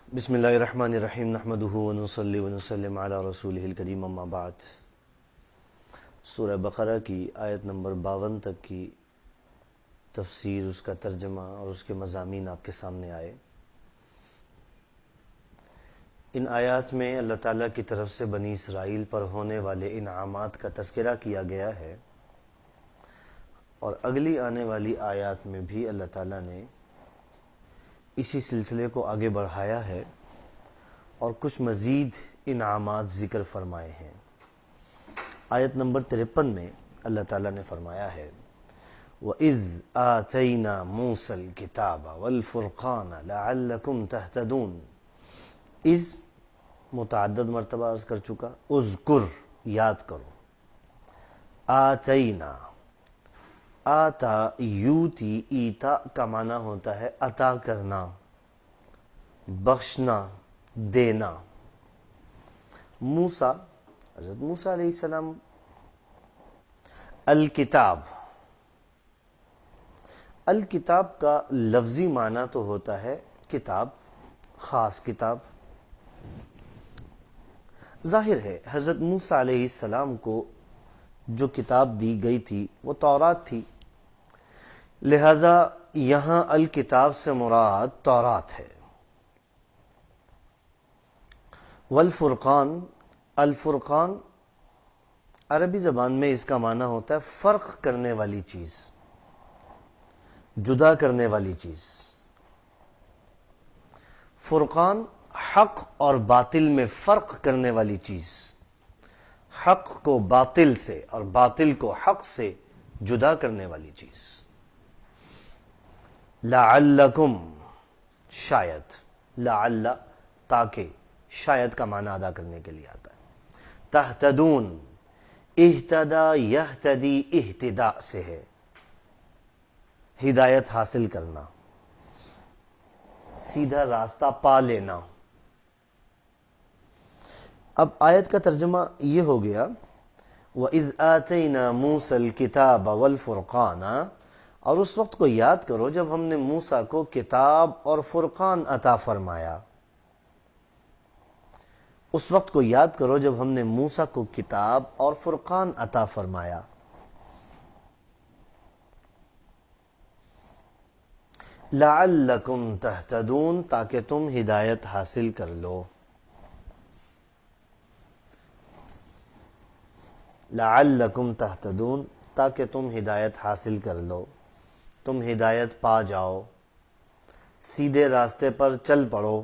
بسم اللہ الرحمن الرحیم نحمدہ ونصلی ونسلم علی رسولہ الکریم اما بعد۔ سورہ بقرہ کی آیت نمبر 52 تک کی تفسیر، اس کا ترجمہ اور اس کے مضامین آپ کے سامنے آئے۔ ان آیات میں اللہ تعالیٰ کی طرف سے بنی اسرائیل پر ہونے والے انعامات کا تذکرہ کیا گیا ہے، اور اگلی آنے والی آیات میں بھی اللہ تعالیٰ نے اسی سلسلے کو آگے بڑھایا ہے اور کچھ مزید انعامات ذکر فرمائے ہیں۔ آیت نمبر 53 میں اللہ تعالیٰ نے فرمایا ہے وَإِذْ آتَيْنَا مُوسَى الْكِتَابَ وَالْفُرْقَانَ لَعَلَّكُمْ تَهْتَدُونَ۔ اِذ متعدد مرتبہ عرض کر چکا، اذکر یاد کرو، آتینا، آتا یوتی، ایتا کا معنی ہوتا ہے عطا کرنا، بخشنا، دینا۔ موسیٰ، حضرت موسیٰ علیہ السلام، الکتاب، الکتاب کا لفظی معنی تو ہوتا ہے کتاب، خاص کتاب۔ ظاہر ہے حضرت موسیٰ علیہ السلام کو جو کتاب دی گئی تھی وہ تورات تھی، لہذا یہاں الکتاب سے مراد تورات ہے۔ والفرقان، الفرقان عربی زبان میں اس کا معنی ہوتا ہے فرق کرنے والی چیز، جدا کرنے والی چیز۔ فرقان حق اور باطل میں فرق کرنے والی چیز، حق کو باطل سے اور باطل کو حق سے جدا کرنے والی چیز۔ لعلکم، شاید، لعل تاکہ، شاید کا معنی ادا کرنے کے لیے آتا ہے۔ تہتدون، اہتدا یہتدی، اہتداء سے ہے، ہدایت حاصل کرنا، سیدھا راستہ پا لینا۔ اب آیت کا ترجمہ یہ ہو گیا وَإِذْ آتَيْنَا مُوسَى الْكِتَابَ وَالْفُرْقَانَ، اور اس وقت کو یاد کرو جب ہم نے موسیٰ کو کتاب اور فرقان عطا فرمایا۔ اس وقت کو یاد کرو جب ہم نے موسیٰ کو کتاب اور فرقان عطا فرمایا۔ لَعَلَّكُمْ تَهْتَدُونَ، تاکہ تم ہدایت حاصل کر لو۔ لَعَلَّكُمْ تَهْتَدُونَ، تاکہ تم ہدایت حاصل کر لو، تم ہدایت پا جاؤ، سیدھے راستے پر چل پڑو۔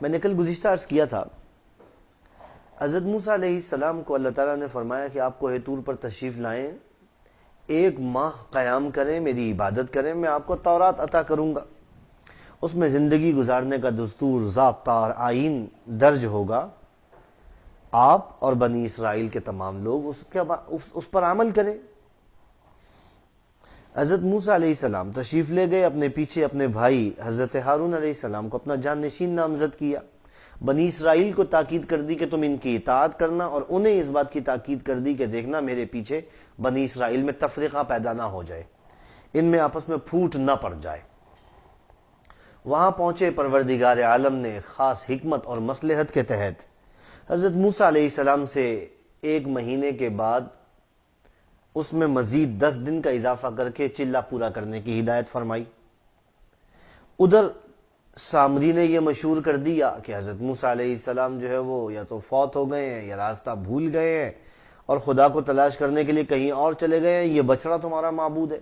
میں نے کل گزشتہ عرض کیا تھا، حضرت موسیٰ علیہ السلام کو اللہ تعالیٰ نے فرمایا کہ آپ کوہ طور پر تشریف لائیں، 1 ماہ قیام کریں، میری عبادت کریں، میں آپ کو تورات عطا کروں گا۔ اس میں زندگی گزارنے کا دستور، ضابطہ اور آئین درج ہوگا۔ آپ اور بنی اسرائیل کے تمام لوگ اس پر عمل کریں۔ حضرت موسیٰ علیہ السلام تشریف لے گئے، اپنے پیچھے اپنے بھائی حضرت ہارون علیہ السلام کو اپنا جان نشین نامزد کیا، بنی اسرائیل کو تاکید کر دی کہ تم ان کی اطاعت کرنا، اور انہیں اس بات کی تاکید کر دی کہ دیکھنا میرے پیچھے بنی اسرائیل میں تفریقہ پیدا نہ ہو جائے، ان میں آپس میں پھوٹ نہ پڑ جائے۔ وہاں پہنچے، پروردگار عالم نے خاص حکمت اور مصلحت کے تحت حضرت موسیٰ علیہ السلام سے 1 مہینے کے بعد اس میں مزید 10 دن کا اضافہ کر کے چلہ پورا کرنے کی ہدایت فرمائی۔ ادھر سامری نے یہ مشہور کر دیا کہ حضرت موسیٰ علیہ السلام جو ہے وہ یا تو فوت ہو گئے ہیں یا راستہ بھول گئے ہیں اور خدا کو تلاش کرنے کے لیے کہیں اور چلے گئے ہیں، یہ بچڑا تمہارا معبود ہے۔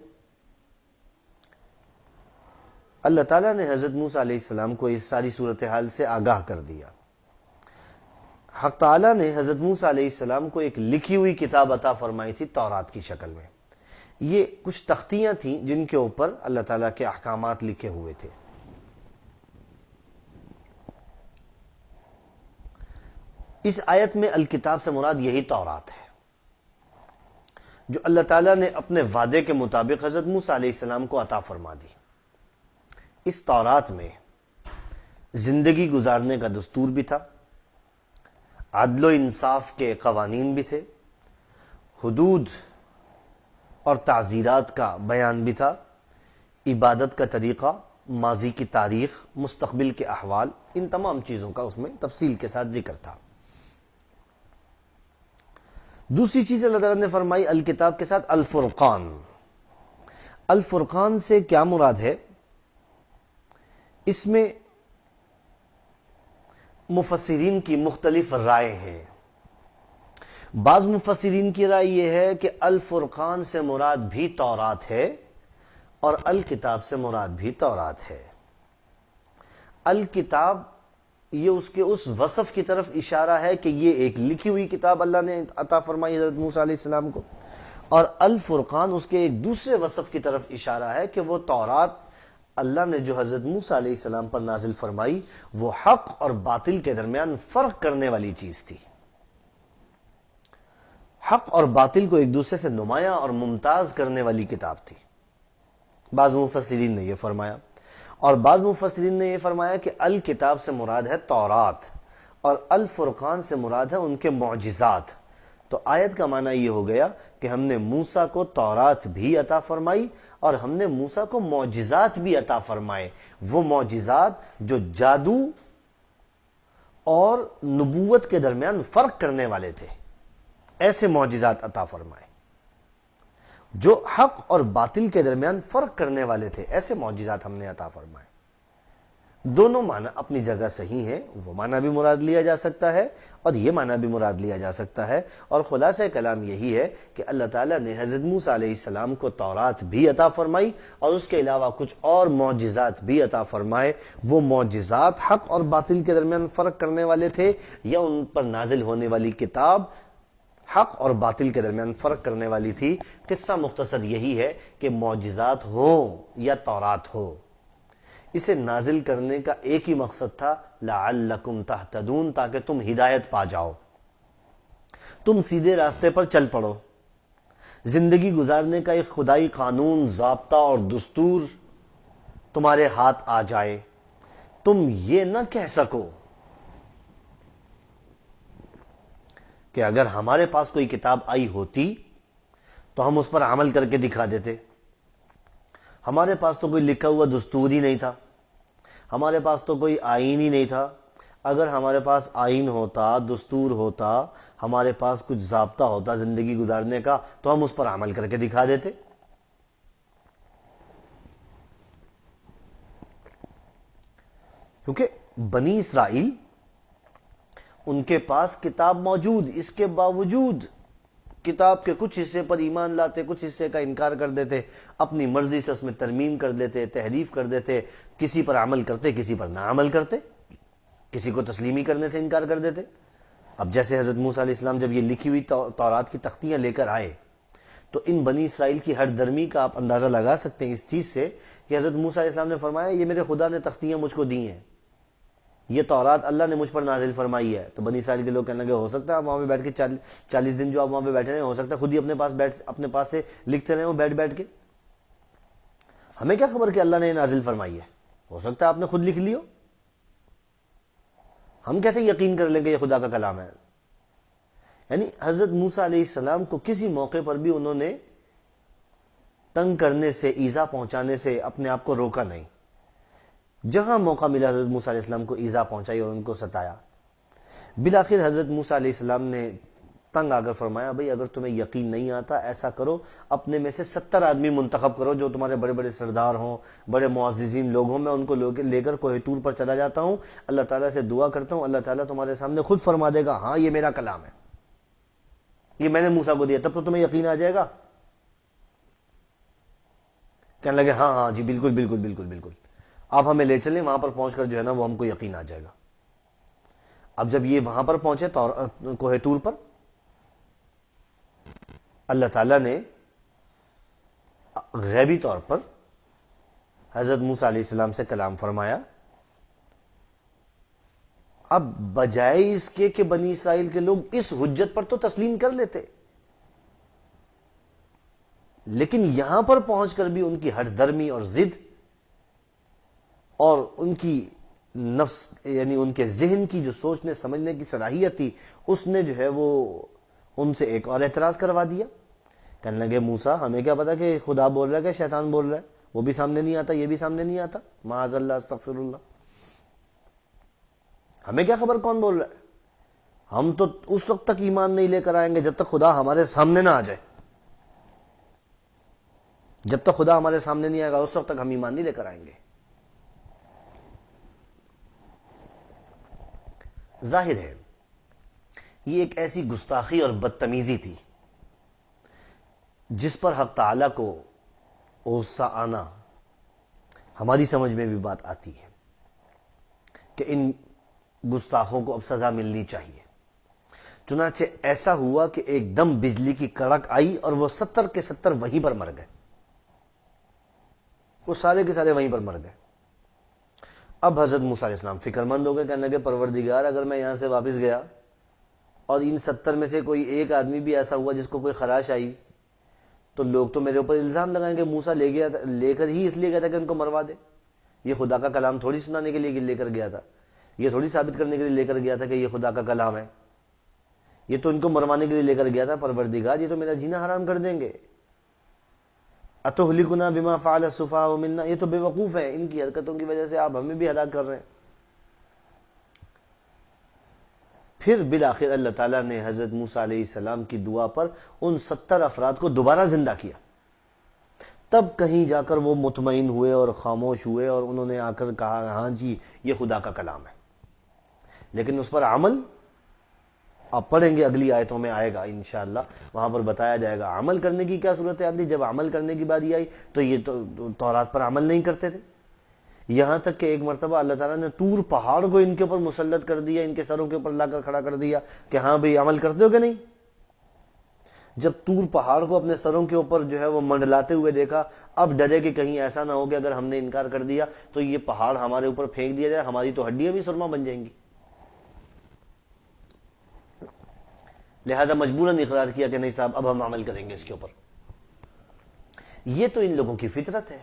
اللہ تعالیٰ نے حضرت موسیٰ علیہ السلام کو اس ساری صورتحال سے آگاہ کر دیا۔ حق تعالیٰ نے حضرت موسیٰ علیہ السلام کو ایک لکھی ہوئی کتاب عطا فرمائی تھی تورات کی شکل میں۔ یہ کچھ تختیاں تھیں جن کے اوپر اللہ تعالیٰ کے احکامات لکھے ہوئے تھے۔ اس آیت میں الکتاب سے مراد یہی تورات ہے جو اللہ تعالیٰ نے اپنے وعدے کے مطابق حضرت موسیٰ علیہ السلام کو عطا فرما دی۔ اس تورات میں زندگی گزارنے کا دستور بھی تھا، عدل و انصاف کے قوانین بھی تھے، حدود اور تعزیرات کا بیان بھی تھا، عبادت کا طریقہ، ماضی کی تاریخ، مستقبل کے احوال، ان تمام چیزوں کا اس میں تفصیل کے ساتھ ذکر تھا۔ دوسری چیز اللہ تعالیٰ نے فرمائی الکتاب کے ساتھ الفرقان۔ الفرقان سے کیا مراد ہے؟ اس میں مفسرین کی مختلف رائے ہیں۔ بعض مفسرین کی رائے یہ ہے کہ الفرقان سے مراد بھی تورات ہے اور الکتاب سے مراد بھی تورات ہے۔ الکتاب یہ اس کے اس وصف کی طرف اشارہ ہے کہ یہ ایک لکھی ہوئی کتاب اللہ نے عطا فرمائی حضرت موسیٰ علیہ السلام کو، اور الفرقان اس کے ایک دوسرے وصف کی طرف اشارہ ہے کہ وہ تورات اللہ نے جو حضرت موسیٰ علیہ السلام پر نازل فرمائی وہ حق اور باطل کے درمیان فرق کرنے والی چیز تھی، حق اور باطل کو ایک دوسرے سے نمایاں اور ممتاز کرنے والی کتاب تھی۔ بعض مفسرین نے یہ فرمایا، اور بعض مفسرین نے یہ فرمایا کہ الکتاب سے مراد ہے تورات اور الفرقان سے مراد ہے ان کے معجزات۔ تو آیت کا معنی یہ ہو گیا کہ ہم نے موسیٰ کو تورات بھی عطا فرمائی اور ہم نے موسیٰ کو معجزات بھی عطا فرمائے، وہ معجزات جو جادو اور نبوت کے درمیان فرق کرنے والے تھے، ایسے معجزات عطا فرمائے جو حق اور باطل کے درمیان فرق کرنے والے تھے، ایسے معجزات ہم نے عطا فرمائے۔ دونوں معنی اپنی جگہ صحیح ہیں، وہ معنی بھی مراد لیا جا سکتا ہے اور یہ معنی بھی مراد لیا جا سکتا ہے، اور خلاصہ کلام یہی ہے کہ اللہ تعالیٰ نے حضرت موسیٰ علیہ السلام کو تورات بھی عطا فرمائی اور اس کے علاوہ کچھ اور معجزات بھی عطا فرمائے۔ وہ معجزات حق اور باطل کے درمیان فرق کرنے والے تھے یا ان پر نازل ہونے والی کتاب حق اور باطل کے درمیان فرق کرنے والی تھی؟ قصہ مختصر یہی ہے کہ معجزات ہوں یا تورات ہو، اسے نازل کرنے کا ایک ہی مقصد تھا، لعلکم تہتدون، تاکہ تم ہدایت پا جاؤ، تم سیدھے راستے پر چل پڑو، زندگی گزارنے کا ایک خدائی قانون، ضابطہ اور دستور تمہارے ہاتھ آ جائے، تم یہ نہ کہہ سکو کہ اگر ہمارے پاس کوئی کتاب آئی ہوتی تو ہم اس پر عمل کر کے دکھا دیتے، ہمارے پاس تو کوئی لکھا ہوا دستور ہی نہیں تھا، ہمارے پاس تو کوئی آئین ہی نہیں تھا، اگر ہمارے پاس آئین ہوتا، دستور ہوتا، ہمارے پاس کچھ ضابطہ ہوتا زندگی گزارنے کا تو ہم اس پر عمل کر کے دکھا دیتے۔ کیونکہ بنی اسرائیل ان کے پاس کتاب موجود، اس کے باوجود کتاب کے کچھ حصے پر ایمان لاتے، کچھ حصے کا انکار کر دیتے، اپنی مرضی سے اس میں ترمیم کر دیتے، تحریف کر دیتے، کسی پر عمل کرتے، کسی پر نہ عمل کرتے، کسی کو تسلیمی کرنے سے انکار کر دیتے۔ اب جیسے حضرت موسیٰ علیہ السلام جب یہ لکھی ہوئی تورات کی تختیاں لے کر آئے تو ان بنی اسرائیل کی ہر درمی کا آپ اندازہ لگا سکتے ہیں اس چیز سے کہ حضرت موسیٰ علیہ السلام نے فرمایا یہ میرے خدا نے تختیاں مجھ کو دی ہیں، یہ تورات اللہ نے مجھ پر نازل فرمائی ہے۔ تو بنی اسرائیل کے لوگ کہنے لگے ہو سکتا ہے آپ وہاں پہ بیٹھ کے 40 دن جو آپ وہاں پہ بیٹھے رہے، ہو سکتا ہے خود ہی اپنے پاس سے لکھتے رہے ہو بیٹھ کے، ہمیں کیا خبر کہ اللہ نے نازل فرمائی ہے، ہو سکتا ہے آپ نے خود لکھ لی ہو، ہم کیسے یقین کر لیں کہ یہ خدا کا کلام ہے؟ یعنی حضرت موسیٰ علیہ السلام کو کسی موقع پر بھی انہوں نے تنگ کرنے سے، ایذا پہنچانے سے اپنے آپ کو روکا نہیں، جہاں موقع ملا حضرت موسیٰ علیہ السلام کو ایذا پہنچائی اور ان کو ستایا۔ بالآخر حضرت موسیٰ علیہ السلام نے تنگ آ کر فرمایا بھئی اگر تمہیں یقین نہیں آتا ایسا کرو، اپنے میں سے 70 آدمی منتخب کرو جو تمہارے بڑے بڑے سردار ہوں، بڑے معززین لوگ ہوں، میں ان کو لے کر کوہ طور پر چلا جاتا ہوں، اللہ تعالیٰ سے دعا کرتا ہوں، اللہ تعالیٰ تمہارے سامنے خود فرما دے گا ہاں یہ میرا کلام ہے، یہ میں نے موسیٰ کو دیا، تب تو تمہیں یقین آ جائے گا۔ کہنے لگے ہاں جی بالکل بالکل بالکل بالکل، آپ ہمیں لے چلیں، وہاں پر پہنچ کر جو ہے نا وہ ہم کو یقین آ جائے گا۔ اب جب یہ وہاں پر پہنچے کوہ طور پر، اللہ تعالیٰ نے غیبی طور پر حضرت موسیٰ علیہ السلام سے کلام فرمایا۔ اب بجائے اس کے کہ بنی اسرائیل کے لوگ اس حجت پر تو تسلیم کر لیتے، لیکن یہاں پر پہنچ کر بھی ان کی ہٹ درمی اور ضد اور ان کی نفس یعنی ان کے ذہن کی جو سوچنے سمجھنے کی صلاحیت تھی اس نے جو ہے وہ ان سے ایک اور اعتراض کروا دیا۔ کہنے لگے موسیٰ ہمیں کیا پتا کہ خدا بول رہا ہے کہ شیطان بول رہا ہے، وہ بھی سامنے نہیں آتا، یہ بھی سامنے نہیں آتا، معاذ اللہ استغفر اللہ. ہمیں کیا خبر کون بول رہا ہے؟ ہم تو اس وقت تک ایمان نہیں لے کر آئیں گے جب تک خدا ہمارے سامنے نہ آ جائے. جب تک خدا ہمارے سامنے نہیں آئے گا اس وقت تک ہم ایمان نہیں لے کر آئیں گے. ظاہر ہے یہ ایک ایسی گستاخی اور بدتمیزی تھی جس پر حق تعالیٰ کو غصہ آنا ہماری سمجھ میں بھی بات آتی ہے کہ ان گستاخوں کو اب سزا ملنی چاہیے. چنانچہ ایسا ہوا کہ ایک دم بجلی کی کڑک آئی اور وہ 70 کے 70 وہیں پر مر گئے. وہ سارے کے سارے وہیں پر مر گئے. اب حضرت موسیٰ علیہ السلام فکر مند ہو گئے، کہنے لگے پروردگار اگر میں یہاں سے واپس گیا اور ان 70 میں سے کوئی ایک آدمی بھی ایسا ہوا جس کو کوئی خراش آئی تو لوگ تو میرے اوپر الزام لگائیں گے موسیٰ لے کر ہی اس لیے گیا تھا کہ ان کو مروا دے. یہ خدا کا کلام تھوڑی سنانے کے لیے لے کر گیا تھا، یہ تھوڑی ثابت کرنے کے لیے لے کر گیا تھا کہ یہ خدا کا کلام ہے. یہ تو ان کو مروانے کے لیے لے کر گیا تھا. پروردگار یہ تو میرا جینا حرام کر دیں گے. اتہلکنا بما فعل السفہاء منا، یہ تو بے وقوف ہے، ان کی حرکتوں کی وجہ سے آپ ہمیں بھی ہلاک کر رہے ہیں. پھر بالآخر اللہ تعالیٰ نے حضرت موسیٰ علیہ السلام کی دعا پر ان 70 افراد کو دوبارہ زندہ کیا. تب کہیں جا کر وہ مطمئن ہوئے اور خاموش ہوئے اور انہوں نے آ کر کہا ہاں جی یہ خدا کا کلام ہے. لیکن اس پر عمل آپ پڑھیں گے، اگلی آیتوں میں آئے گا انشاءاللہ، وہاں پر بتایا جائے گا عمل کرنے کی کیا صورت آتی. جب عمل کرنے کی باری آئی تو یہ تورات پر عمل نہیں کرتے تھے. یہاں تک کہ ایک مرتبہ اللہ تعالیٰ نے طور پہاڑ کو ان کے اوپر مسلط کر دیا، ان کے سروں کے اوپر لا کر کھڑا کر دیا کہ ہاں بھئی عمل کرتے ہو کہ نہیں. جب طور پہاڑ کو اپنے سروں کے اوپر جو ہے وہ منڈلاتے ہوئے دیکھا، اب ڈرے کہ کہیں ایسا نہ ہو کہ اگر ہم نے انکار کر دیا تو یہ پہاڑ ہمارے اوپر پھینک دیا جائے، ہماری تو ہڈیاں بھی سرما بن جائیں گی. لہذا مجبوراً اقرار کیا کہ نہیں صاحب اب ہم عمل کریں گے اس کے اوپر. یہ تو ان لوگوں کی فطرت ہے،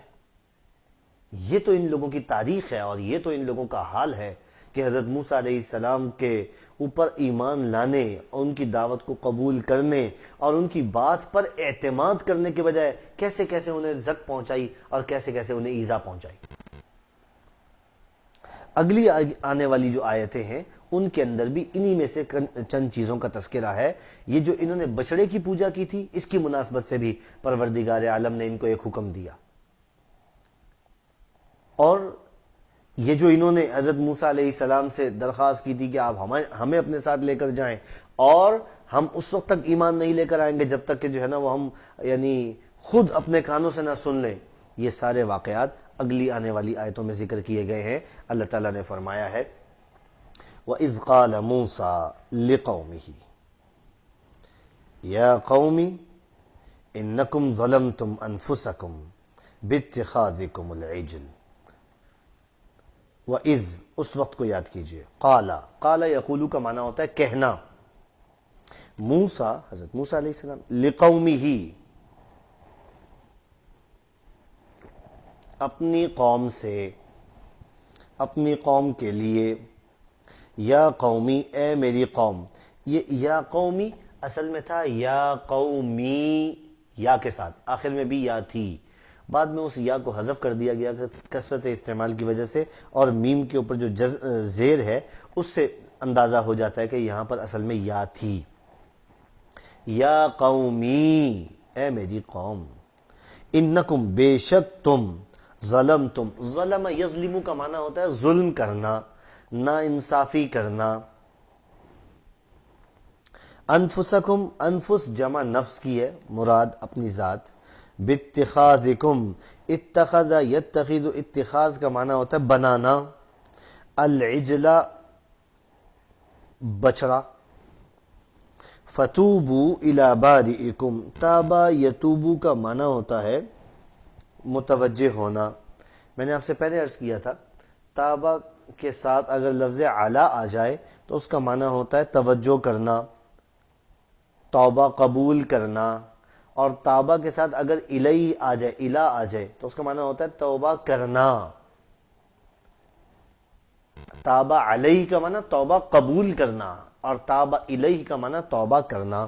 یہ تو ان لوگوں کی تاریخ ہے، اور یہ تو ان لوگوں کا حال ہے کہ حضرت موسیٰ علیہ السلام کے اوپر ایمان لانے، ان کی دعوت کو قبول کرنے اور ان کی بات پر اعتماد کرنے کے بجائے کیسے کیسے انہیں زک پہنچائی اور کیسے کیسے انہیں ایذا پہنچائی. اگلی آنے والی جو آیتیں ہیں ان کے اندر بھی انہی میں سے چند چیزوں کا تذکرہ ہے. یہ جو انہوں نے بچڑے کی پوجا کی تھی اس کی مناسبت سے بھی پروردگار عالم نے ان کو ایک حکم دیا. اور یہ جو انہوں نے حضرت موسیٰ علیہ السلام سے درخواست کی تھی کہ آپ ہمیں اپنے ساتھ لے کر جائیں اور ہم اس وقت تک ایمان نہیں لے کر آئیں گے جب تک کہ جو ہے نا وہ ہم یعنی خود اپنے کانوں سے نہ سن لیں، یہ سارے واقعات اگلی آنے والی آیتوں میں ذکر کیے گئے ہیں. اللہ تعالیٰ نے فرمایا ہے وَإِذْ قَالَ مُوسَىٰ لِقَوْمِهِ يَا قَوْمِ إِنَّكُمْ ظَلَمْتُمْ أَنفُسَكُمْ بِاتِّخَاذِكُمُ الْعِجْلَ. وَإِذْ اس وقت کو یاد کیجئے. قَالَ یقولو کا معنی ہوتا ہے کہنا. موسیٰ حضرت موسیٰ علیہ السلام لِقَوْمِهِ اپنی قوم سے، اپنی قوم کے لیے. یا قومی اے میری قوم. یہ یا قومی اصل میں تھا یا قومی یا کے ساتھ، آخر میں بھی یا تھی، بعد میں اس یا کو حذف کر دیا گیا کثرت استعمال کی وجہ سے، اور میم کے اوپر جو زیر ہے اس سے اندازہ ہو جاتا ہے کہ یہاں پر اصل میں یا تھی. یا قومی اے میری قوم، انکم بے شک تم، ظلمتم، ظلم یظلم کا معنی ہوتا ہے ظلم کرنا، نا انصافی کرنا. انفسکم، انفس جمع نفس کی ہے، مراد اپنی ذات. باتخاذکم، اتخذ یتخذ، اتخاذ کا معنی ہوتا ہے بنانا. العجل بچڑا. فتوبو الی بارئکم، تابا یتوبو کا معنی ہوتا ہے متوجہ ہونا. میں نے آپ سے پہلے عرض کیا تھا تابا کے ساتھ اگر لفظ علا آ جائے تو اس کا معنی ہوتا ہے توجہ کرنا، توبہ قبول کرنا. اور تابہ کے ساتھ اگر الی آ جائے، الا آ جائے تو اس کا معنی ہوتا ہے توبہ کرنا. تابہ علیہ کا معنی توبہ قبول کرنا، اور تابہ الیہ کا معنی توبہ کرنا.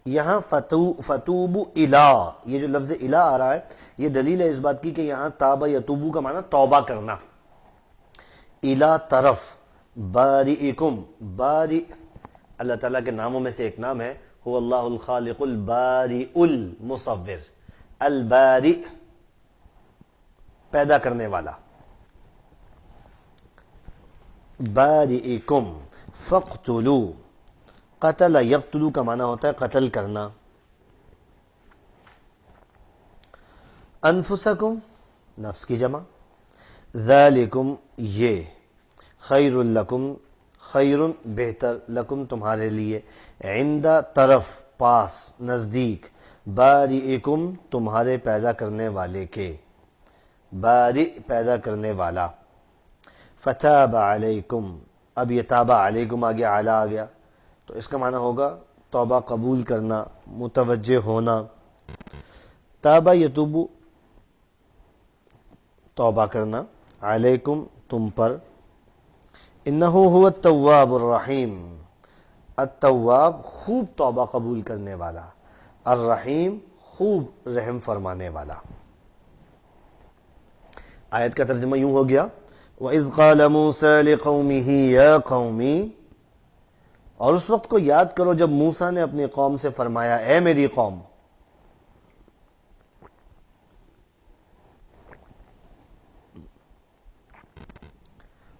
یہاں فتوبو الا، یہ جو لفظ الا آ رہا ہے یہ دلیل ہے اس بات کی کہ یہاں تابا یتوبو کا معنی توبہ کرنا، الا طرف، بارئکم، باری اللہ تعالیٰ کے ناموں میں سے ایک نام ہے هو اللہ الخالق البارئ المصور، البارئ پیدا کرنے والا، بارئکم، فاقتلوا، قتل یقتلو کا معنی ہوتا ہے قتل کرنا، انفسکم نفس کی جمع، ذالکم یہ، خیر لکم خیر بہتر، لکم تمہارے لیے، عند طرف پاس نزدیک، بارئکم تمہارے پیدا کرنے والے کے، بارئ پیدا کرنے والا، فتاب علیکم، اب یہ تابع علیکم آگے اعلی آ گیا تو اس کا معنی ہوگا توبہ قبول کرنا، متوجہ ہونا، تابع یتوبو توبہ کرنا، علیکم تم پر، انہو هو التواب الرحیم، التواب خوب توبہ قبول کرنے والا، الرحیم خوب رحم فرمانے والا۔ آیت کا ترجمہ یوں ہو گیا وَإِذْ قَالَ مُوسَىٰ لِقَوْمِهِ يَا قَوْمِ، اور اس وقت کو یاد کرو جب موسیٰ نے اپنی قوم سے فرمایا اے میری قوم،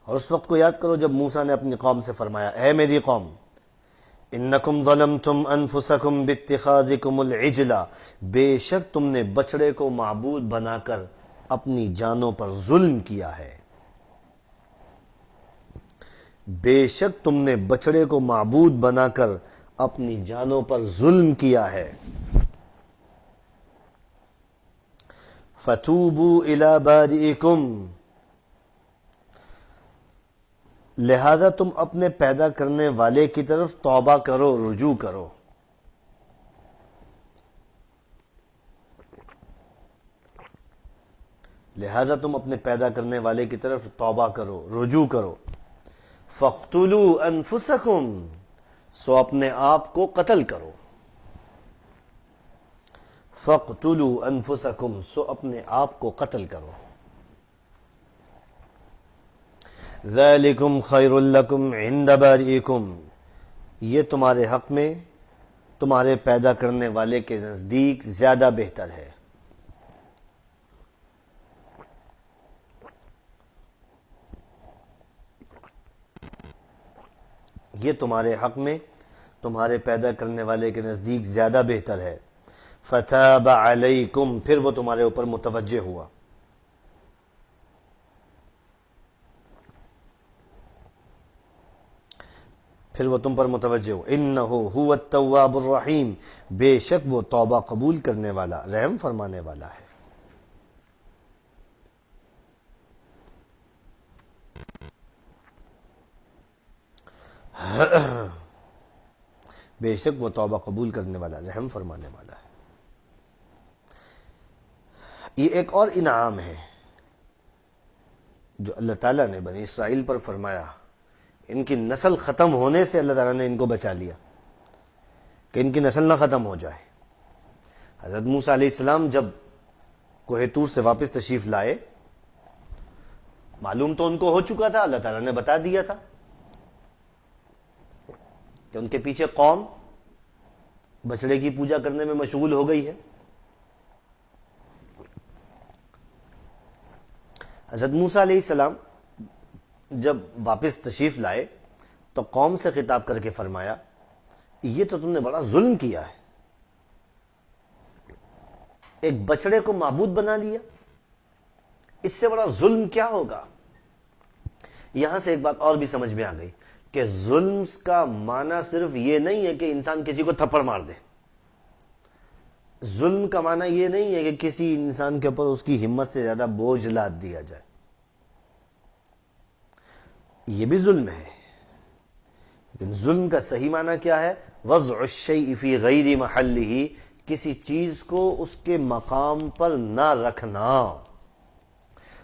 اور اس وقت کو یاد کرو جب موسیٰ نے اپنی قوم سے فرمایا اے میری قوم، انکم ظلمتم انفسکم باتخاذکم العجل، بے شک تم نے بچڑے کو معبود بنا کر اپنی جانوں پر ظلم کیا ہے، بے شک تم نے بچڑے کو معبود بنا کر اپنی جانوں پر ظلم کیا ہے، فتوبوا الی بارئکم، لہذا تم اپنے پیدا کرنے والے کی طرف توبہ کرو، رجوع کرو، لہذا تم اپنے پیدا کرنے والے کی طرف توبہ کرو، رجوع کرو، فاقتلوا انفسکم، سو اپنے آپ کو قتل کرو، فاقتلوا انفسکم، سو اپنے آپ کو قتل کرو، ذالکم خیر لکم عند بارئکم، یہ تمہارے حق میں تمہارے پیدا کرنے والے کے نزدیک زیادہ بہتر ہے، یہ تمہارے حق میں تمہارے پیدا کرنے والے کے نزدیک زیادہ بہتر ہے، فتاب علیکم، پھر وہ تمہارے اوپر متوجہ ہوا، پھر وہ تم پر متوجہ ہو، انہو هو التواب الرحیم، بے شک وہ توبہ قبول کرنے والا، رحم فرمانے والا ہے، بے شک وہ توبہ قبول کرنے والا، رحم فرمانے والا ہے۔ یہ ایک اور انعام ہے جو اللہ تعالیٰ نے بنی اسرائیل پر فرمایا، ان کی نسل ختم ہونے سے اللہ تعالیٰ نے ان کو بچا لیا کہ ان کی نسل نہ ختم ہو جائے۔ حضرت موسیٰ علیہ السلام جب کوہ طور سے واپس تشریف لائے، معلوم تو ان کو ہو چکا تھا، اللہ تعالیٰ نے بتا دیا تھا کہ ان کے پیچھے قوم بچڑے کی پوجا کرنے میں مشغول ہو گئی ہے۔ حضرت موسیٰ علیہ السلام جب واپس تشریف لائے تو قوم سے خطاب کر کے فرمایا یہ تو تم نے بڑا ظلم کیا ہے، ایک بچڑے کو معبود بنا لیا، اس سے بڑا ظلم کیا ہوگا۔ یہاں سے ایک بات اور بھی سمجھ میں آ گئی کہ ظلم کا معنی صرف یہ نہیں ہے کہ انسان کسی کو تھپڑ مار دے، ظلم کا معنی یہ نہیں ہے کہ کسی انسان کے اوپر اس کی ہمت سے زیادہ بوجھ لاد دیا جائے، یہ بھی ظلم ہے، لیکن ظلم کا صحیح معنی کیا ہے؟ وضع الشیء فی غیر محلہ، کسی چیز کو اس کے مقام پر نہ رکھنا،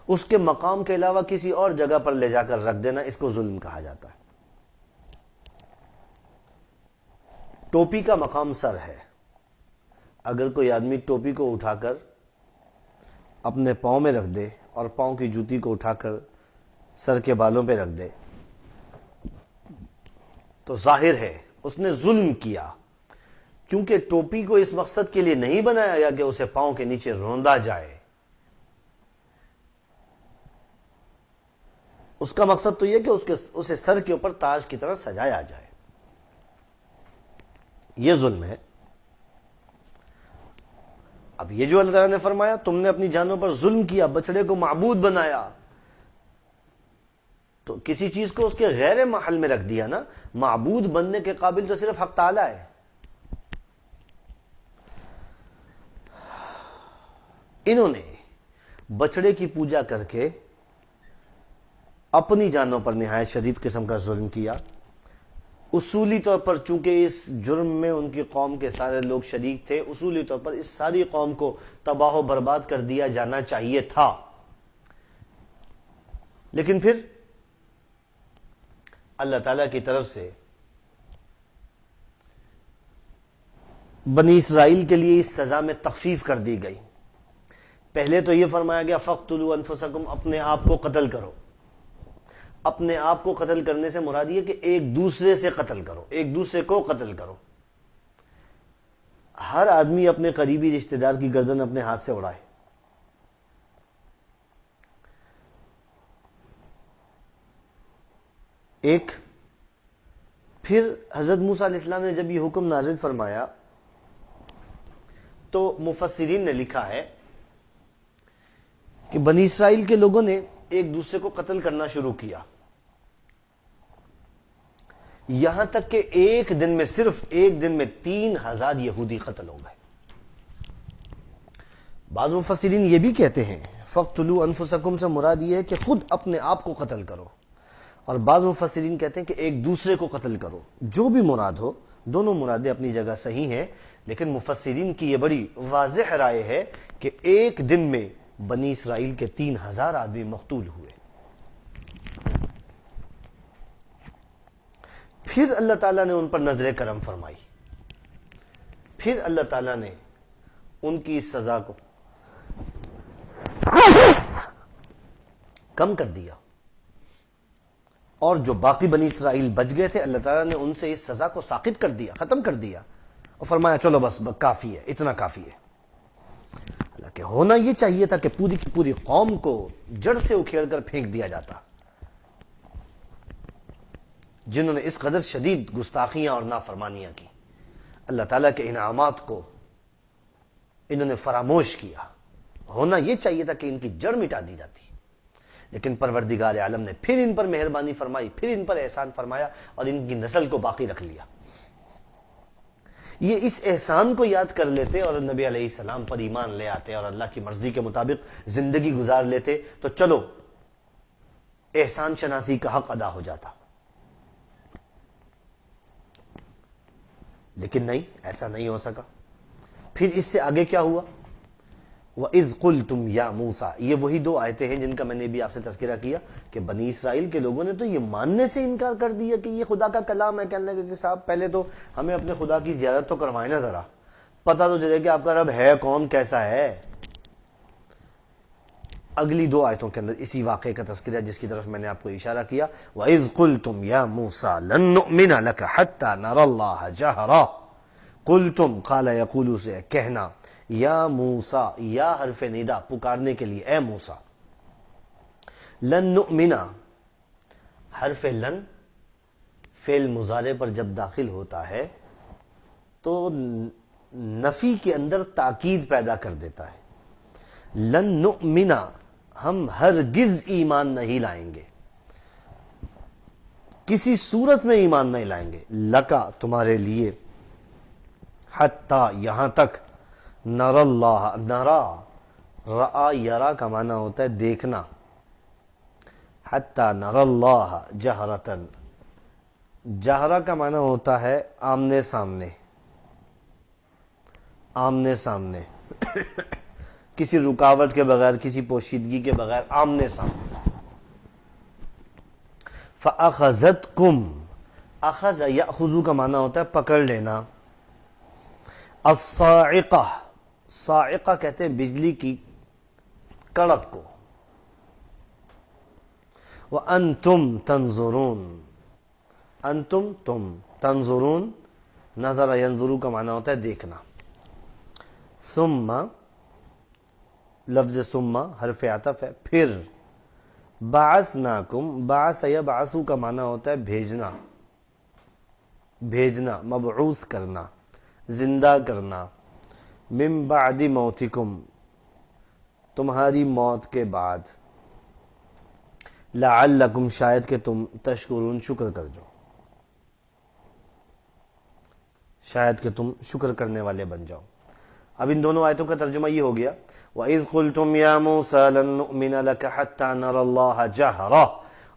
اس کے مقام کے علاوہ کسی اور جگہ پر لے جا کر رکھ دینا، اس کو ظلم کہا جاتا ہے۔ ٹوپی کا مقام سر ہے، اگر کوئی آدمی ٹوپی کو اٹھا کر اپنے پاؤں میں رکھ دے اور پاؤں کی جوتی کو اٹھا کر سر کے بالوں پہ رکھ دے تو ظاہر ہے اس نے ظلم کیا، کیونکہ ٹوپی کو اس مقصد کے لیے نہیں بنایا گیا کہ اسے پاؤں کے نیچے روندا جائے. اس کا مقصد تو یہ کہ اسے سر کے اوپر تاج کی طرح سجایا جائے. یہ ظلم ہے. اب یہ جو اللہ تعالیٰ نے فرمایا تم نے اپنی جانوں پر ظلم کیا، بچڑے کو معبود بنایا، تو کسی چیز کو اس کے غیر محل میں رکھ دیا نا. معبود بننے کے قابل تو صرف حق تعالیٰ ہے. انہوں نے بچڑے کی پوجا کر کے اپنی جانوں پر نہایت شدید قسم کا ظلم کیا. اصولی طور پر چونکہ اس جرم میں ان کی قوم کے سارے لوگ شریک تھے، اصولی طور پر اس ساری قوم کو تباہ و برباد کر دیا جانا چاہیے تھا. لیکن پھر اللہ تعالیٰ کی طرف سے بنی اسرائیل کے لیے اس سزا میں تخفیف کر دی گئی. پہلے تو یہ فرمایا گیا فَاقْتُلُوا أَنفُسَكُمْ، اپنے آپ کو قتل کرو. اپنے آپ کو قتل کرنے سے مراد یہ کہ ایک دوسرے سے قتل کرو، ایک دوسرے کو قتل کرو. ہر آدمی اپنے قریبی رشتہ دار کی گردن اپنے ہاتھ سے اڑائے. ایک پھر حضرت موسیٰ علیہ السلام نے جب یہ حکم نازل فرمایا تو مفسرین نے لکھا ہے کہ بنی اسرائیل کے لوگوں نے ایک دوسرے کو قتل کرنا شروع کیا، یہاں تک کہ ایک دن میں، صرف ایک دن میں 3000 یہودی قتل ہو گئے. بعض مفسرین یہ بھی کہتے ہیں فَاقْتُلُوا أَنفُسَكُمْ سے مراد یہ ہے کہ خود اپنے آپ کو قتل کرو، اور بعض مفسرین کہتے ہیں کہ ایک دوسرے کو قتل کرو. جو بھی مراد ہو، دونوں مرادیں اپنی جگہ صحیح ہیں، لیکن مفسرین کی یہ بڑی واضح رائے ہے کہ ایک دن میں بنی اسرائیل کے 3000 آدمی مقتول ہوئے. پھر اللہ تعالیٰ نے ان پر نظر کرم فرمائی، پھر اللہ تعالیٰ نے ان کی اس سزا کو کم کر دیا، اور جو باقی بنی اسرائیل بچ گئے تھے اللہ تعالیٰ نے ان سے اس سزا کو ساقط کر دیا، ختم کر دیا، اور فرمایا چلو بس کافی ہے، اتنا کافی ہے. حالانکہ ہونا یہ چاہیے تھا کہ پوری کی پوری قوم کو جڑ سے اکھیڑ کر پھینک دیا جاتا. جنہوں نے اس قدر شدید گستاخیاں اور نافرمانیاں کی، اللہ تعالیٰ کے انعامات کو انہوں نے فراموش کیا. ہونا یہ چاہیے تھا کہ ان کی جڑ مٹا دی جاتی، لیکن پروردگار عالم نے پھر ان پر مہربانی فرمائی، پھر ان پر احسان فرمایا اور ان کی نسل کو باقی رکھ لیا. یہ اس احسان کو یاد کر لیتے اور نبی علیہ السلام پر ایمان لے آتے اور اللہ کی مرضی کے مطابق زندگی گزار لیتے تو چلو احسان شناسی کا حق ادا ہو جاتا. لیکن نہیں، ایسا نہیں ہو سکا. پھر اس سے آگے کیا ہوا؟ وَإِذْ قُلْتُمْ يَا مُوسَىٰ، یہ وہی 2 آیتیں ہیں جن کا میں نے بھی آپ سے تذکرہ کیا کہ بنی اسرائیل کے لوگوں نے تو یہ ماننے سے انکار کر دیا کہ یہ خدا کا کلام ہے. کہنے لگے کہ صاحب پہلے تو ہمیں اپنے خدا کی زیارت تو کروائیں نا، ذرا پتہ تو چلے کہ آپ کا رب ہے کون، کیسا ہے. اگلی 2 آیتوں کے اندر اسی واقعے کا تذکرہ جس کی طرف میں نے آپ کو اشارہ کیا. وَإِذْ قُلْتُمْ يَا مُوسَىٰ لَن نُّؤْمِنَ لَكَ حَتَّىٰ نَرَى اللَّهَ جَهْرًا. قُلْتُمْ قَالَ يَقُولُ سے کہنا، یا موسیٰ، یا حرف ندا پکارنے کے لیے، اے موسیٰ. لن نؤمنا، حرف لن فعل مضارع پر جب داخل ہوتا ہے تو نفی کے اندر تاکید پیدا کر دیتا ہے. لن نؤمنا، ہم ہرگز ایمان نہیں لائیں گے، کسی صورت میں ایمان نہیں لائیں گے. لکا، تمہارے لیے، حتیٰ، یہاں تک، نر اللہ، نرا، رآ یرا کا معنی ہوتا ہے دیکھنا. حتیٰ نر اللہ جہرتن، جہرا کا معنی ہوتا ہے آمنے سامنے، آمنے سامنے کسی رکاوٹ کے بغیر، کسی پوشیدگی کے بغیر، آمنے سامنے. فَأَخَذَتْكُمْ، اخذ یاخذ کا معنی ہوتا ہے پکڑ لینا. الصاعقہ، صاعقہ کہتے ہیں بجلی کی کڑک کو. وَأَنْتُمْ تَنْظُرُونَ، انتم تم، تنظرون نظر ینظرو کا معنی ہوتا ہے دیکھنا. ثم لفظ ثم حرف عطف ہے، پھر. بعثناکم، بعث یبعث کا معنی ہوتا ہے بھیجنا، بھیجنا، مبعوث کرنا، زندہ کرنا. من بعد موتکم، تمہاری موت کے بعد. لعلکم، شاید کہ تم تشکرون، شکر کر جاؤ، شاید کہ تم شکر کرنے والے بن جاؤ. اب ان دونوں آیتوں کا ترجمہ یہ ہو گیا وَإِذْ قُلْتُمْ يَا مُوسَىٰ لَن نُؤْمِنَ لَكَ حَتَّىٰ نَرَى اللَّهَ جَهْرَةً،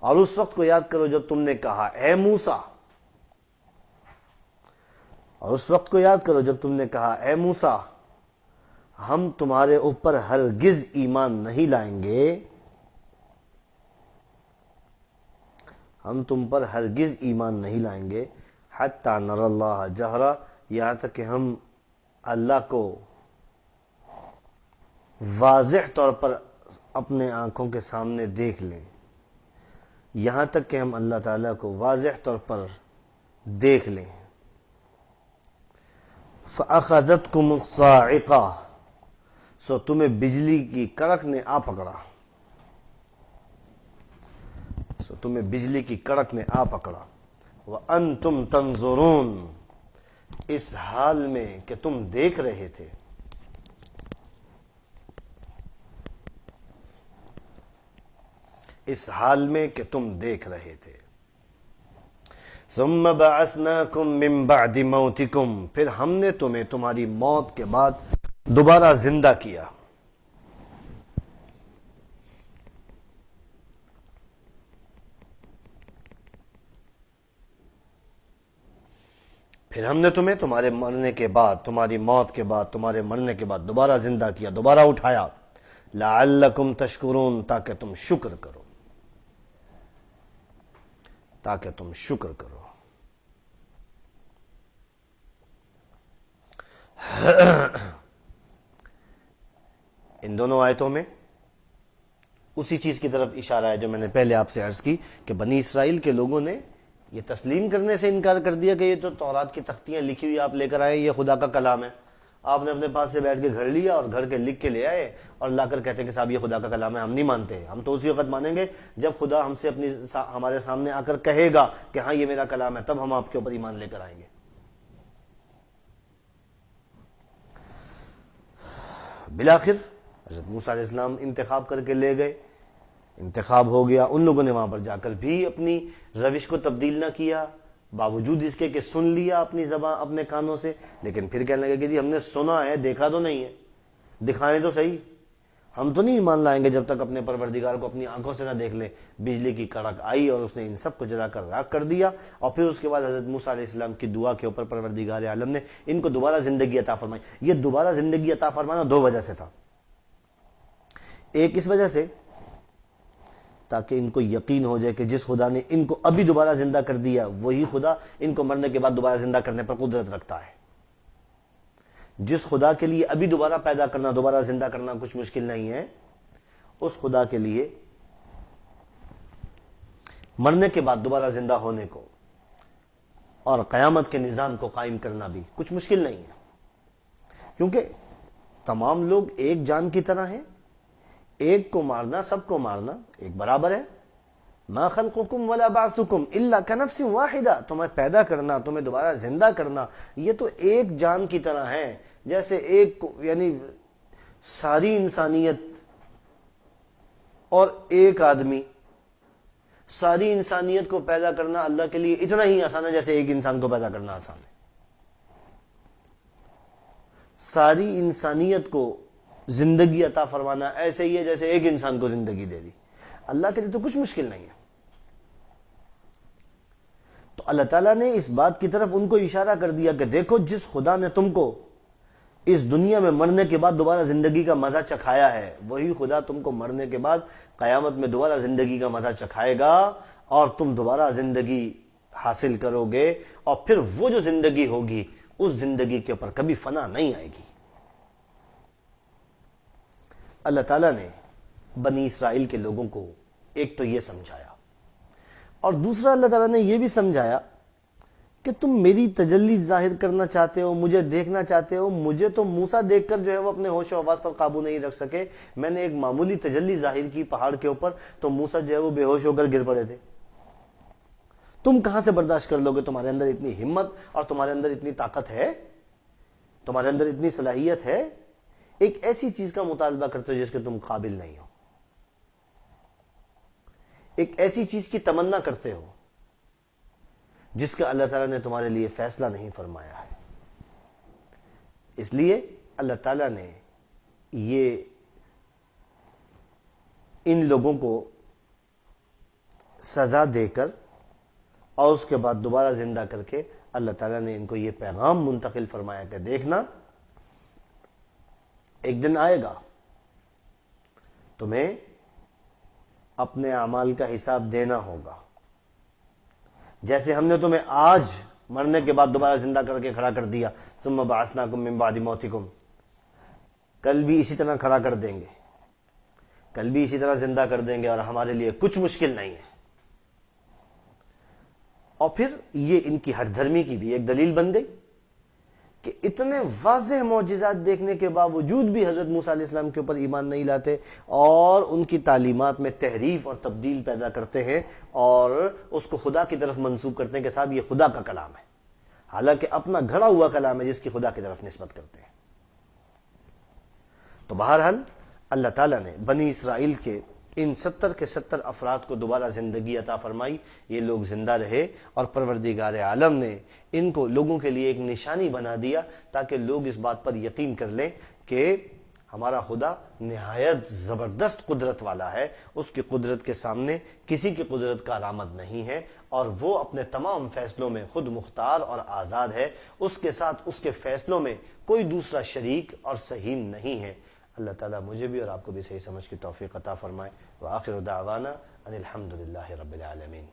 اور اس وقت کو یاد کرو جب تم نے کہا اے موسیٰ، اور اس وقت کو یاد کرو جب تم نے کہا اے موسیٰ ہم تمہارے اوپر ہرگز ایمان نہیں لائیں گے، ہم تم پر ہرگز ایمان نہیں لائیں گے. حتی نر اللہ جہرا، یہاں تک کہ ہم اللہ کو واضح طور پر اپنے آنکھوں کے سامنے دیکھ لیں، یہاں تک کہ ہم اللہ تعالیٰ کو واضح طور پر دیکھ لیں. فَأَخَذَتْكُمُ الصَّاعِقَةُ، سو تمہیں بجلی کی کڑک نے آ پکڑا، سو تمہیں بجلی کی کڑک نے آ پکڑا. وَأَنْتُمْ تَنْظُرُونَ، اس حال میں کہ تم دیکھ رہے تھے. اس حال میں کہ تم دیکھ رہے تھے. ثُمَّ بَعَثْنَاكُمْ مِن بَعْدِ مَوْتِكُمْ، پھر ہم نے تمہیں تمہاری موت کے بعد دوبارہ زندہ کیا. پھر ہم نے تمہیں تمہارے مرنے کے بعد، تمہاری موت کے بعد، تمہارے مرنے کے بعد دوبارہ زندہ کیا، دوبارہ اٹھایا. لعلکم تشکرون، تاکہ تم شکر کرو، تاکہ تم شکر کرو. ان دونوں آیتوں میں اسی چیز کی طرف اشارہ ہے جو میں نے پہلے آپ سے عرض کی کہ بنی اسرائیل کے لوگوں نے یہ تسلیم کرنے سے انکار کر دیا کہ یہ تو تورات کی تختیاں لکھی ہوئی آپ لے کر آئے، یہ خدا کا کلام ہے. آپ نے اپنے پاس سے بیٹھ کے گھڑ لیا اور گھڑ کے لکھ کے لے آئے اور لا کر کہتے ہیں کہ صاحب یہ خدا کا کلام ہے. ہم نہیں مانتے، ہم تو اسی وقت مانیں گے جب خدا ہم سے ہمارے سامنے آ کر کہے گا کہ ہاں یہ میرا کلام ہے، تب ہم آپ کے اوپر ایمان لے کر آئیں گے. بالآخر حضرت موسیٰ علیہ السلام انتخاب کر کے لے گئے، انتخاب ہو گیا. ان لوگوں نے وہاں پر جا کر بھی اپنی روش کو تبدیل نہ کیا، باوجود اس کے کہ سن لیا اپنی زبان اپنے کانوں سے، لیکن پھر کہنے لگے کہ جی ہم نے سنا ہے، دیکھا تو نہیں ہے، دکھائیں تو صحیح. ہم تو نہیں ایمان لائیں گے جب تک اپنے پروردگار کو اپنی آنکھوں سے نہ دیکھ لیں. بجلی کی کڑک آئی اور اس نے ان سب کو جلا کر راکھ کر دیا. اور پھر اس کے بعد حضرت موسیٰ علیہ السلام کی دعا کے اوپر پروردگار عالم نے ان کو دوبارہ زندگی عطا فرمائی. یہ دوبارہ زندگی عطا فرمانا دو وجہ سے تھا. ایک اس وجہ سے تاکہ ان کو یقین ہو جائے کہ جس خدا نے ان کو ابھی دوبارہ زندہ کر دیا وہی خدا ان کو مرنے کے بعد دوبارہ زندہ کرنے پر قدرت رکھتا ہے. جس خدا کے لیے ابھی دوبارہ پیدا کرنا، دوبارہ زندہ کرنا کچھ مشکل نہیں ہے، اس خدا کے لیے مرنے کے بعد دوبارہ زندہ ہونے کو اور قیامت کے نظام کو قائم کرنا بھی کچھ مشکل نہیں ہے. کیونکہ تمام لوگ ایک جان کی طرح ہیں، ایک کو مارنا سب کو مارنا ایک برابر ہے. ما خلقکم ولا بعثکم الا کنفس واحدہ، تمہیں پیدا کرنا، تمہیں دوبارہ زندہ کرنا، یہ تو ایک جان کی طرح ہے. جیسے ایک یعنی ساری انسانیت اور ایک آدمی، ساری انسانیت کو پیدا کرنا اللہ کے لیے اتنا ہی آسان ہے جیسے ایک انسان کو پیدا کرنا آسان ہے. ساری انسانیت کو زندگی عطا فرمانا ایسے ہی ہے جیسے ایک انسان کو زندگی دے دی. اللہ کے لیے تو کچھ مشکل نہیں ہے. تو اللہ تعالیٰ نے اس بات کی طرف ان کو اشارہ کر دیا کہ دیکھو جس خدا نے تم کو اس دنیا میں مرنے کے بعد دوبارہ زندگی کا مزہ چکھایا ہے، وہی خدا تم کو مرنے کے بعد قیامت میں دوبارہ زندگی کا مزہ چکھائے گا اور تم دوبارہ زندگی حاصل کرو گے. اور پھر وہ جو زندگی ہوگی اس زندگی کے اوپر کبھی فنا نہیں آئے گی۔ اللہ تعالیٰ نے بنی اسرائیل کے لوگوں کو ایک تو یہ سمجھایا، اور دوسرا اللہ تعالیٰ نے یہ بھی سمجھایا کہ تم میری تجلی ظاہر کرنا چاہتے ہو، مجھے دیکھنا چاہتے ہو، مجھے تو موسیٰ دیکھ کر جو ہے وہ اپنے ہوش و حواس پر قابو نہیں رکھ سکے، میں نے ایک معمولی تجلی ظاہر کی پہاڑ کے اوپر تو موسیٰ جو ہے وہ بے ہوش ہو کر گر پڑے تھے۔ تم کہاں سے برداشت کر لو گے؟ تمہارے اندر اتنی ہمت اور تمہارے اندر اتنی طاقت ہے، تمہارے اندر اتنی صلاحیت ہے، ایک ایسی چیز کا مطالبہ کرتے ہو جس کے تم قابل نہیں ہو، ایک ایسی چیز کی تمنا کرتے ہو جس کا اللہ تعالیٰ نے تمہارے لیے فیصلہ نہیں فرمایا ہے۔ اس لیے اللہ تعالیٰ نے یہ ان لوگوں کو سزا دے کر اور اس کے بعد دوبارہ زندہ کر کے اللہ تعالیٰ نے ان کو یہ پیغام منتقل فرمایا کہ دیکھنا ایک دن آئے گا تمہیں اپنے اعمال کا حساب دینا ہوگا، جیسے ہم نے تمہیں آج مرنے کے بعد دوبارہ زندہ کر کے کھڑا کر دیا، ثم بعثناکم من بعد موتکم، کل بھی اسی طرح کھڑا کر دیں گے، کل بھی اسی طرح زندہ کر دیں گے، اور ہمارے لیے کچھ مشکل نہیں ہے۔ اور پھر یہ ان کی ہٹ دھرمی کی بھی ایک دلیل بن گئی کہ اتنے واضح معجزات دیکھنے کے باوجود بھی حضرت موسیٰ علیہ السلام کے اوپر ایمان نہیں لاتے اور ان کی تعلیمات میں تحریف اور تبدیل پیدا کرتے ہیں اور اس کو خدا کی طرف منسوب کرتے ہیں کہ صاحب یہ خدا کا کلام ہے، حالانکہ اپنا گھڑا ہوا کلام ہے جس کی خدا کی طرف نسبت کرتے ہیں۔ تو بہرحال اللہ تعالیٰ نے بنی اسرائیل کے ان 70 کے 70 افراد کو دوبارہ زندگی عطا فرمائی، یہ لوگ زندہ رہے، اور پروردگار عالم نے ان کو لوگوں کے لیے ایک نشانی بنا دیا تاکہ لوگ اس بات پر یقین کر لیں کہ ہمارا خدا نہایت زبردست قدرت والا ہے، اس کی قدرت کے سامنے کسی کی قدرت کا علامت نہیں ہے، اور وہ اپنے تمام فیصلوں میں خود مختار اور آزاد ہے، اس کے ساتھ اس کے فیصلوں میں کوئی دوسرا شریک اور سہیم نہیں ہے۔ اللہ تعالیٰ مجھے بھی اور آپ کو بھی صحیح سمجھ کی توفیق عطا فرمائے۔ وآخر دعوانا ان الحمد للہ رب العالمین۔